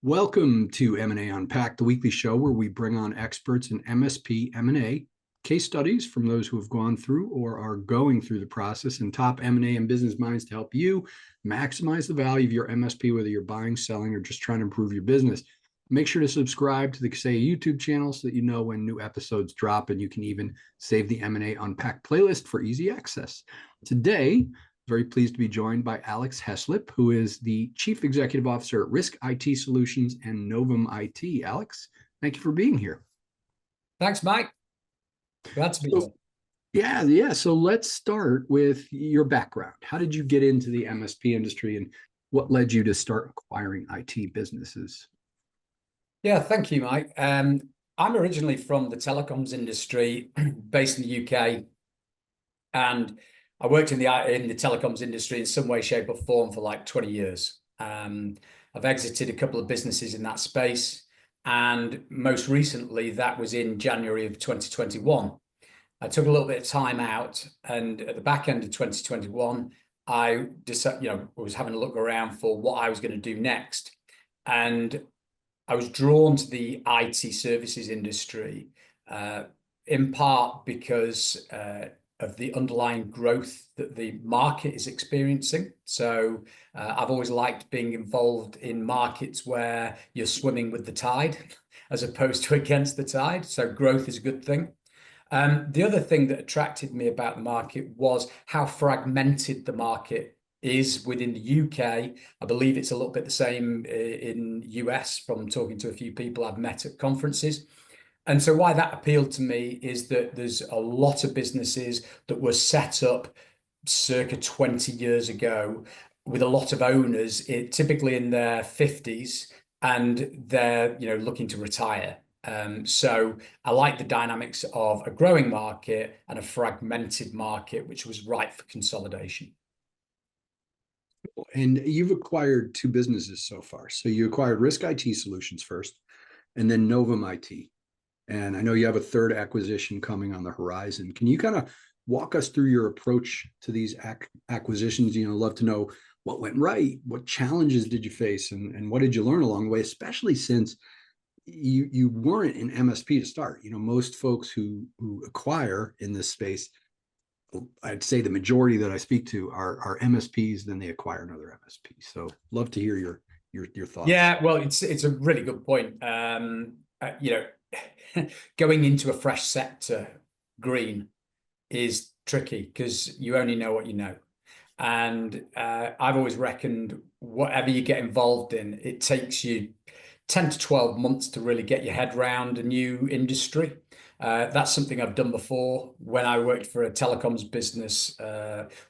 Welcome to M&A Unpacked, the weekly show where we bring on experts in MSP M&A, case studies from those who have gone through or are going through the process, and top M&A and business minds to help you maximize the value of your MSP, whether you're buying, selling, or just trying to improve your business. Make sure to subscribe to the Kaseya YouTube channel so that you know when new episodes drop, and you can even save the M&A Unpacked playlist for easy access. Today, very pleased to be joined by Alex Heslip, who is the Chief Executive Officer at Risc IT Solutions and Novem IT. Alex, thank you for being here. Thanks, Mike. Glad to be here. Yeah. So let's start with your background. How did you get into the MSP industry, and what led you to start acquiring IT businesses? Yeah, thank you, Mike. I'm originally from the telecoms industry, based in the UK, and I worked in the telecoms industry in some way, shape, or form for like 20 years. I've exited a couple of businesses in that space, and most recently, that was in January of 2021. I took a little bit of time out, and at the back end of 2021, I decided, was having a look around for what I was going to do next, and I was drawn to the IT services industry, in part because of the underlying growth that the market is experiencing. So I've always liked being involved in markets where you're swimming with the tide as opposed to against the tide. So growth is a good thing. The other thing that attracted me about the market was how fragmented the market is within the UK. I believe it's a little bit the same in US from talking to a few people I've met at conferences. And so why that appealed to me is that there's a lot of businesses that were set up circa 20 years ago with a lot of owners, typically in their 50s, and they're looking to retire. So I like the dynamics of a growing market and a fragmented market, which was ripe for consolidation. And you've acquired two businesses so far. So you acquired Risc IT Solutions first, and then Novem IT. And I know you have a third acquisition coming on the horizon. Can you kind of walk us through your approach to these acquisitions? Love to know what went right, what challenges did you face, and what did you learn along the way, especially since you weren't an MSP to start. Most folks who acquire in this space, I'd say the majority that I speak to are MSPs, then they acquire another MSP. So love to hear your thoughts. Yeah, well, it's a really good point. Going into a fresh sector green is tricky because you only know what you know. And I've always reckoned whatever you get involved in, it takes you 10 to 12 months to really get your head around a new industry. That's something I've done before. When I worked for a telecoms business,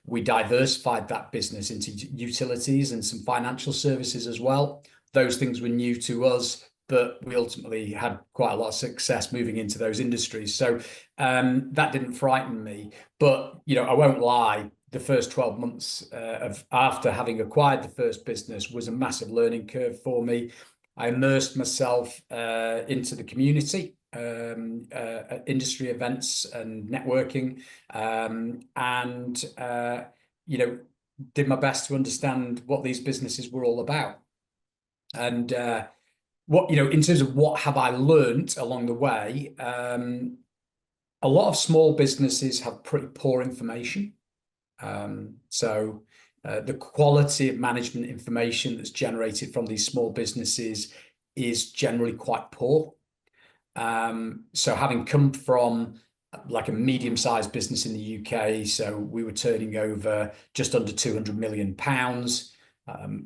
we diversified that business into utilities and some financial services as well. Those things were new to us, but we ultimately had quite a lot of success moving into those industries. So that didn't frighten me. But, I won't lie, the first 12 months after having acquired the first business was a massive learning curve for me. I immersed myself into the community, industry events and networking, and did my best to understand what these businesses were all about. And in terms of what have I learned along the way, a lot of small businesses have pretty poor information. So the quality of management information that's generated from these small businesses is generally quite poor. So having come from like a medium-sized business in the UK, so we were turning over just under £200 million.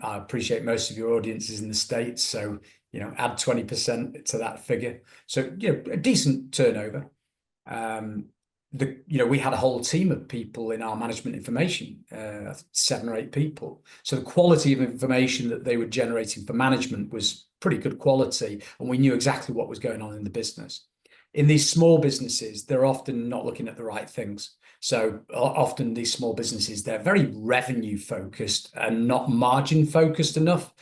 I appreciate most of your audience is in the States, so add 20% to that figure. So a decent turnover. We had a whole team of people in our management information, 7 or 8 people. So the quality of information that they were generating for management was pretty good quality, and we knew exactly what was going on in the business. In these small businesses, they're often not looking at the right things. So often these small businesses, they're very revenue focused and not margin focused enough.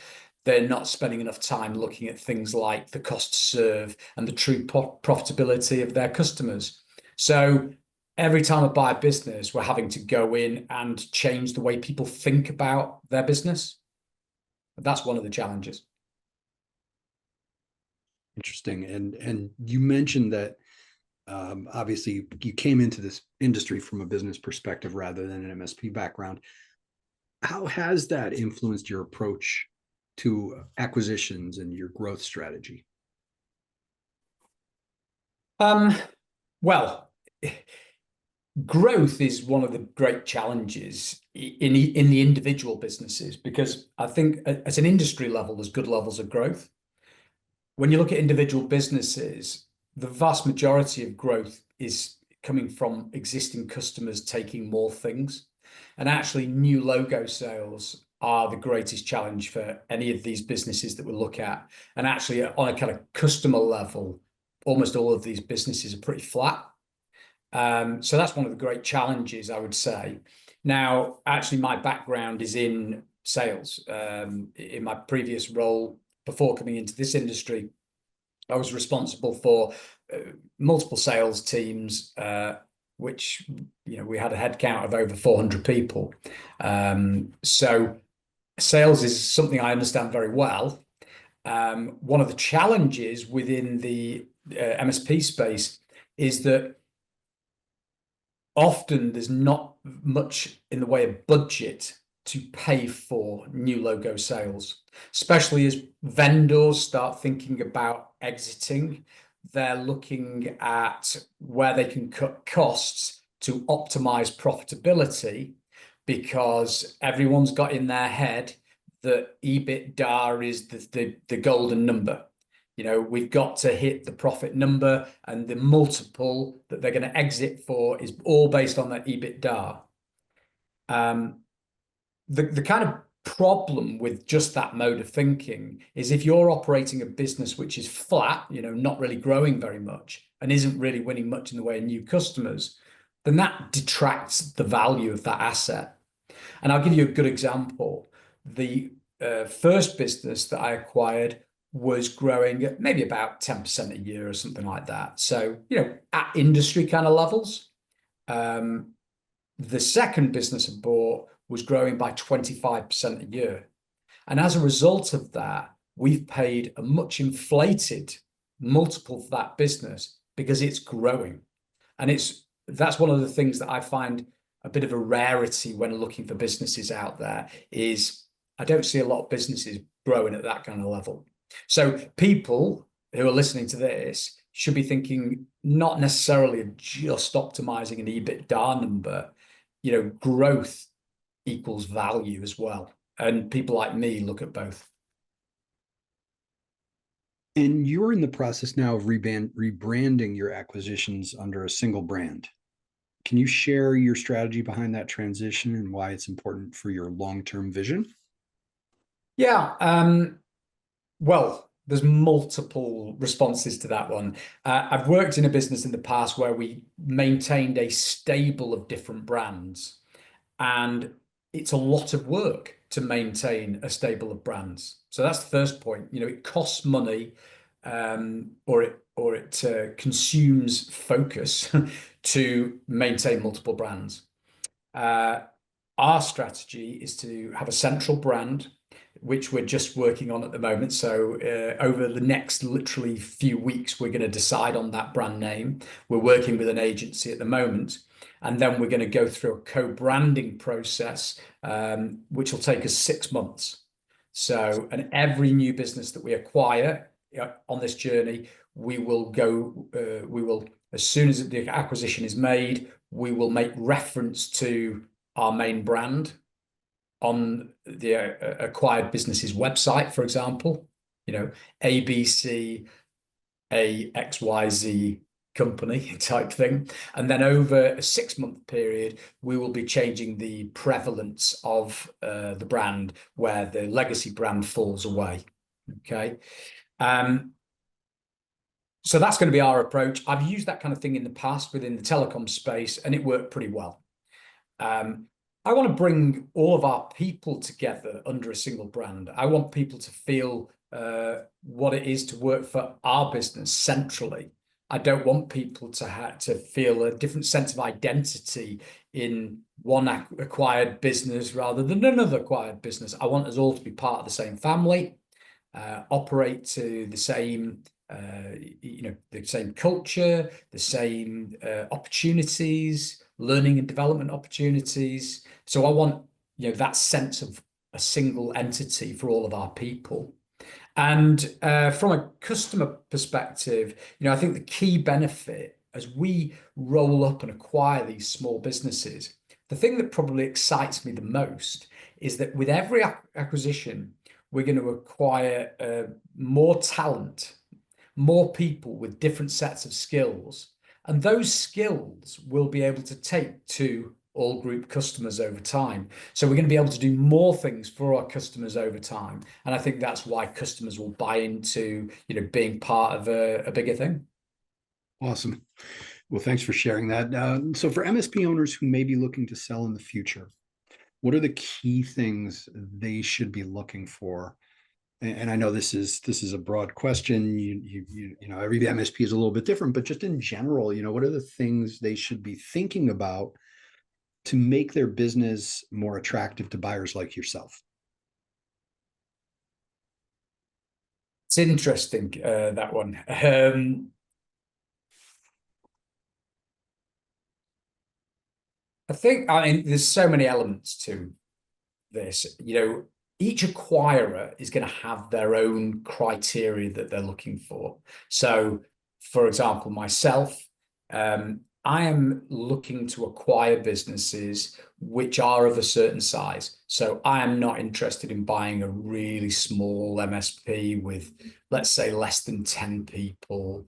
They're not spending enough time looking at things like the cost to serve and the true profitability of their customers. So every time I buy a business, we're having to go in and change the way people think about their business. That's one of the challenges. Interesting. And you mentioned that obviously you came into this industry from a business perspective rather than an MSP background. How has that influenced your approach to acquisitions and your growth strategy? Um, well, growth is one of the great challenges in the individual businesses, because I think at an industry level, there's good levels of growth. When you look at individual businesses, the vast majority of growth is coming from existing customers taking more things. And actually, new logo sales are the greatest challenge for any of these businesses that we look at. And actually, on a kind of customer level, almost all of these businesses are pretty flat. So that's one of the great challenges, I would say. Now, actually, my background is in sales. In my previous role, before coming into this industry, I was responsible for multiple sales teams, which, we had a headcount of over 400 people. So sales is something I understand very well. One of the challenges within the MSP space is that often there's not much in the way of budget to pay for new logo sales, especially as vendors start thinking about exiting. They're looking at where they can cut costs to optimize profitability, because everyone's got in their head that EBITDA is the golden number. We've got to hit the profit number, and the multiple that they're going to exit for is all based on that EBITDA. The kind of problem with just that mode of thinking is, if you're operating a business which is flat, not really growing very much and isn't really winning much in the way of new customers, then that detracts the value of that asset. And I'll give you a good example. The first business that I acquired was growing at maybe about 10% a year or something like that. So, at industry kind of levels. The second business I bought was growing by 25% a year. And as a result of that, we've paid a much inflated multiple for that business because it's growing. And that's one of the things that I find a bit of a rarity when looking for businesses out there, is I don't see a lot of businesses growing at that kind of level. So people who are listening to this should be thinking not necessarily of just optimizing an EBITDA number. Growth equals value as well. And people like me look at both. And you're in the process now of rebranding your acquisitions under a single brand. Can you share your strategy behind that transition and why it's important for your long-term vision? Yeah. Well, there's multiple responses to that one. I've worked in a business in the past where we maintained a stable of different brands, and it's a lot of work to maintain a stable of brands. So that's the first point. It costs money, or it consumes focus to maintain multiple brands. Our strategy is to have a central brand, which we're just working on at the moment. So over the next literally few weeks, we're going to decide on that brand name. We're working with an agency at the moment, and then we're going to go through a co-branding process, which will take us 6 months. So, and every new business that we acquire on this journey, we will, as soon as the acquisition is made, we will make reference to our main brand on the acquired business's website, for example, ABC, a XYZ company type thing. And then over a 6-month period, we will be changing the prevalence of the brand where the legacy brand falls away. Okay. So that's going to be our approach. I've used that kind of thing in the past within the telecom space, and it worked pretty well. I want to bring all of our people together under a single brand. I want people to feel what it is to work for our business centrally. I don't want people to feel a different sense of identity in one acquired business rather than another acquired business. I want us all to be part of the same family, operate to the same the same culture, the same opportunities, learning and development opportunities. So I want, that sense of a single entity for all of our people. And from a customer perspective, I think the key benefit as we roll up and acquire these small businesses, the thing that probably excites me the most is that with every acquisition, we're going to acquire more talent, more people with different sets of skills. And those skills we'll be able to take to all group customers over time. So we're going to be able to do more things for our customers over time. And I think that's why customers will buy into, being part of a bigger thing. Awesome. Well, thanks for sharing that. So for MSP owners who may be looking to sell in the future, what are the key things they should be looking for? And I know this is a broad question. Every MSP is a little bit different, but just in general, what are the things they should be thinking about to make their business more attractive to buyers like yourself? It's interesting, that one. I mean, there's so many elements to this. Each acquirer is going to have their own criteria that they're looking for. So, for example, myself, I am looking to acquire businesses which are of a certain size. So I am not interested in buying a really small MSP with, let's say, less than 10 people.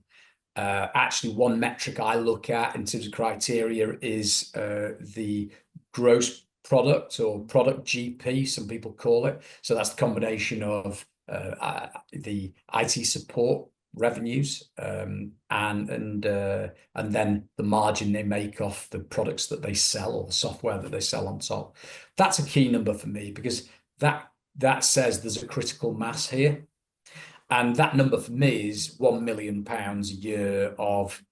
Actually, one metric I look at in terms of criteria is the gross product or product GP, some people call it. So that's the combination of the IT support revenues and then the margin they make off the products that they sell or the software that they sell on top. That's a key number for me because that says there's a critical mass here. And that number for me is £1 million a year of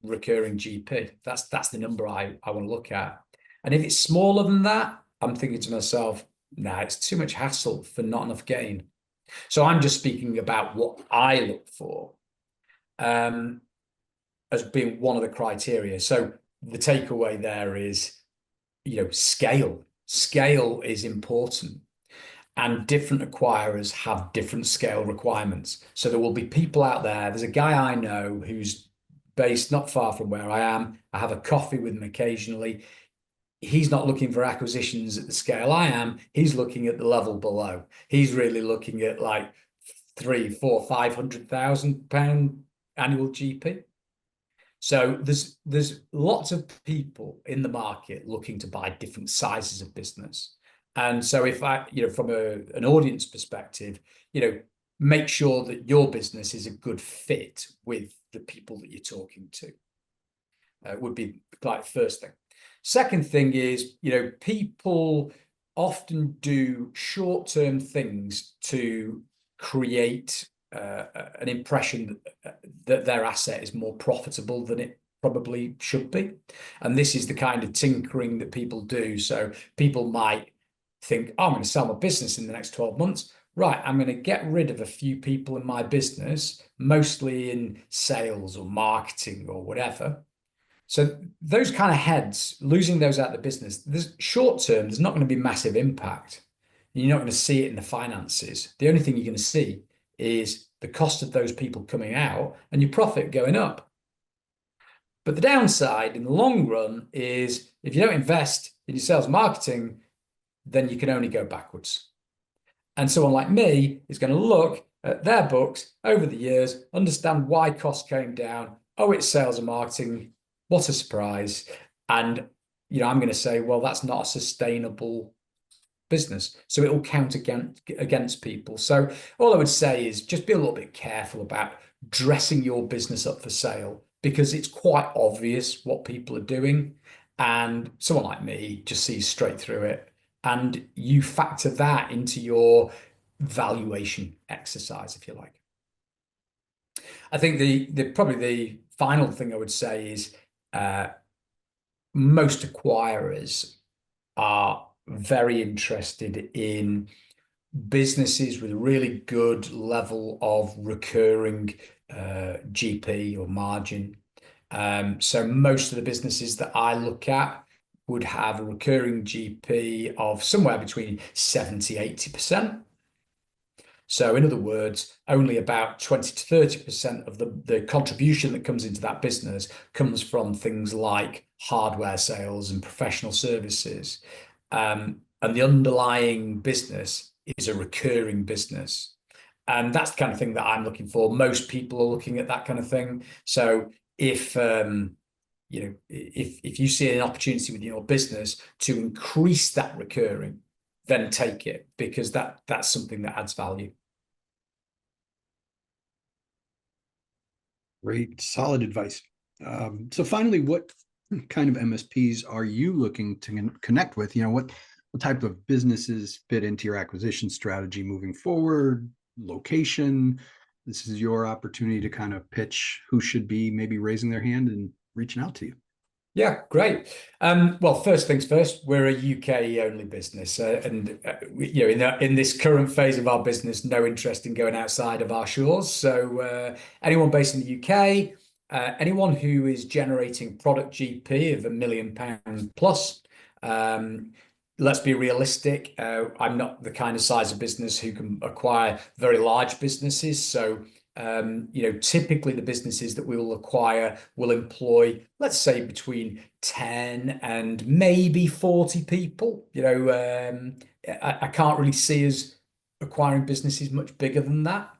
recurring GP. That's the number I want to look at. And if it's smaller than that, I'm thinking to myself, nah, it's too much hassle for not enough gain. So I'm just speaking about what I look for as being one of the criteria. So the takeaway there is, scale. Scale is important. And different acquirers have different scale requirements. So there will be people out there. There's a guy I know who's based not far from where I am. I have a coffee with him occasionally. He's not looking for acquisitions at the scale I am. He's looking at the level below. He's really looking at like 300, 400, 500,000 pound annual GP. So there's lots of people in the market looking to buy different sizes of business. And so if I, from an audience perspective, make sure that your business is a good fit with the people that you're talking to. Would be like the first thing. Second thing is, people often do short-term things to create an impression that their asset is more profitable than it probably should be. And this is the kind of tinkering that people do. So people might think, oh, I'm going to sell my business in the next 12 months. Right, I'm going to get rid of a few people in my business, mostly in sales or marketing or whatever. So those kind of heads, losing those out of the business, there's short term, there's not going to be massive impact. You're not going to see it in the finances. The only thing you're going to see is the cost of those people coming out and your profit going up. But the downside in the long run is if you don't invest in your sales and marketing, then you can only go backwards. And someone like me is going to look at their books over the years, understand why costs came down. Oh, it's sales and marketing. What a surprise. And, I'm going to say, well, that's not a sustainable business. So it will count against people. So all I would say is just be a little bit careful about dressing your business up for sale because it's quite obvious what people are doing. And someone like me just sees straight through it. And you factor that into your valuation exercise, if you like. I think probably the final thing I would say is most acquirers are very interested in businesses with a really good level of recurring GP or margin. So most of the businesses that I look at would have a recurring GP of somewhere between 70–80%. So in other words, only about 20–30% of the contribution that comes into that business comes from things like hardware sales and professional services. And the underlying business is a recurring business. And that's the kind of thing that I'm looking for. Most people are looking at that kind of thing. So if if you see an opportunity with your business to increase that recurring, then take it, because that's something that adds value. Great, solid advice. So finally, what kind of MSPs are you looking to connect with? What type of businesses fit into your acquisition strategy moving forward? Location. This is your opportunity to kind of pitch who should be maybe raising their hand and reaching out to you. Yeah, great. Well, first things first, we're a UK only business, and in this current phase of our business, no interest in going outside of our shores. So anyone based in the UK, anyone who is generating product GP of £1 million plus. Let's be realistic. I'm not the kind of size of business who can acquire very large businesses. So typically the businesses that we will acquire will employ, let's say, between 10 and maybe 40 people. I can't really see us acquiring businesses much bigger than that.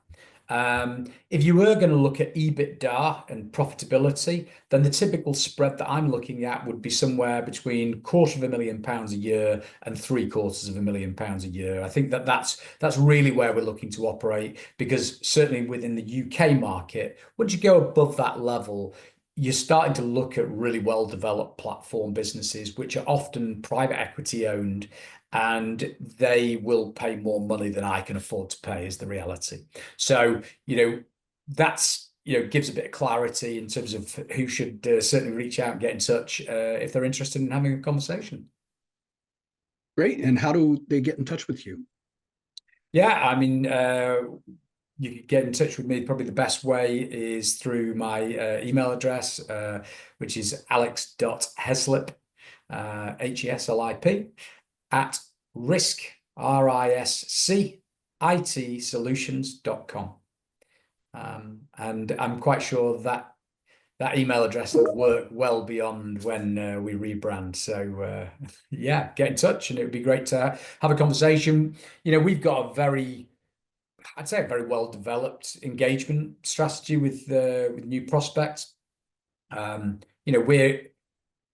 If you were going to look at EBITDA and profitability, then the typical spread that I'm looking at would be somewhere between £250,000 a year and £750,000 a year. I think that's really where we're looking to operate, because certainly within the UK market, once you go above that level, you're starting to look at really well-developed platform businesses, which are often private equity owned, and they will pay more money than I can afford to pay, is the reality. So, that's, gives a bit of clarity in terms of who should certainly reach out and get in touch if they're interested in having a conversation. Great. And how do they get in touch with you? Yeah, I mean, you can get in touch with me. Probably the best way is through my email address, which is alex.heslip, HESLIP, at Risc, RISC, solutions.com. And I'm quite sure that email address will work well beyond when we rebrand. So yeah, get in touch, and it would be great to have a conversation. We've got a very well-developed engagement strategy with new prospects.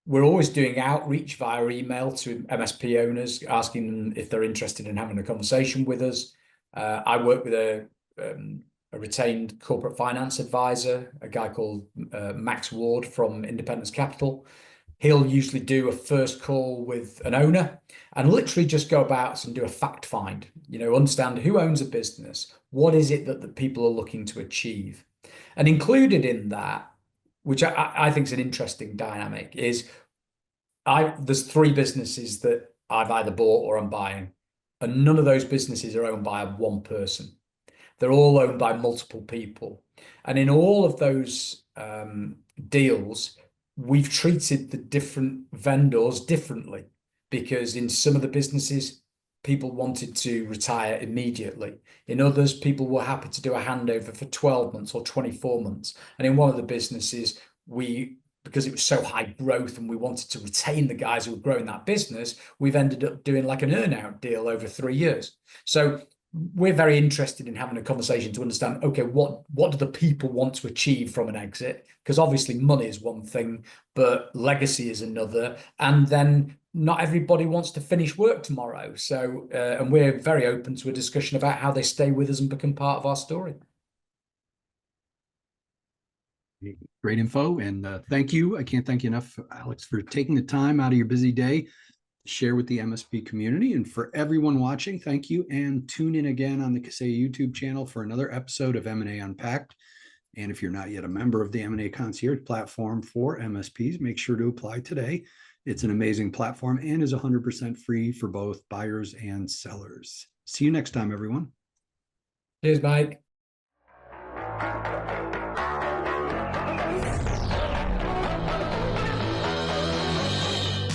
We're always doing outreach via email to MSP owners, asking them if they're interested in having a conversation with us. I work with a retained corporate finance advisor, a guy called Max Ward from Independence Capital. He'll usually do a first call with an owner and literally just go about and do a fact find, understand who owns a business, what is it that the people are looking to achieve. And included in that, which I think is an interesting dynamic, is there's 3 businesses that I've either bought or I'm buying, and none of those businesses are owned by one person. They're all owned by multiple people. And in all of those deals, we've treated the different vendors differently, because in some of the businesses, people wanted to retire immediately. In others, people were happy to do a handover for 12 months or 24 months. And in one of the businesses, because it was so high growth and we wanted to retain the guys who were growing that business, we've ended up doing like an earn-out deal over 3 years. So we're very interested in having a conversation to understand, okay, what do the people want to achieve from an exit? Because obviously money is one thing, but legacy is another. And then not everybody wants to finish work tomorrow. So, and we're very open to a discussion about how they stay with us and become part of our story. Great info. And thank you. I can't thank you enough, Alex, for taking the time out of your busy day to share with the MSP community. And for everyone watching, thank you. And tune in again on the Kaseya YouTube channel for another episode of M&A Unpacked. And if you're not yet a member of the M&A Concierge platform for MSPs, make sure to apply today. It's an amazing platform and is 100% free for both buyers and sellers. See you next time, everyone. Cheers, Mike.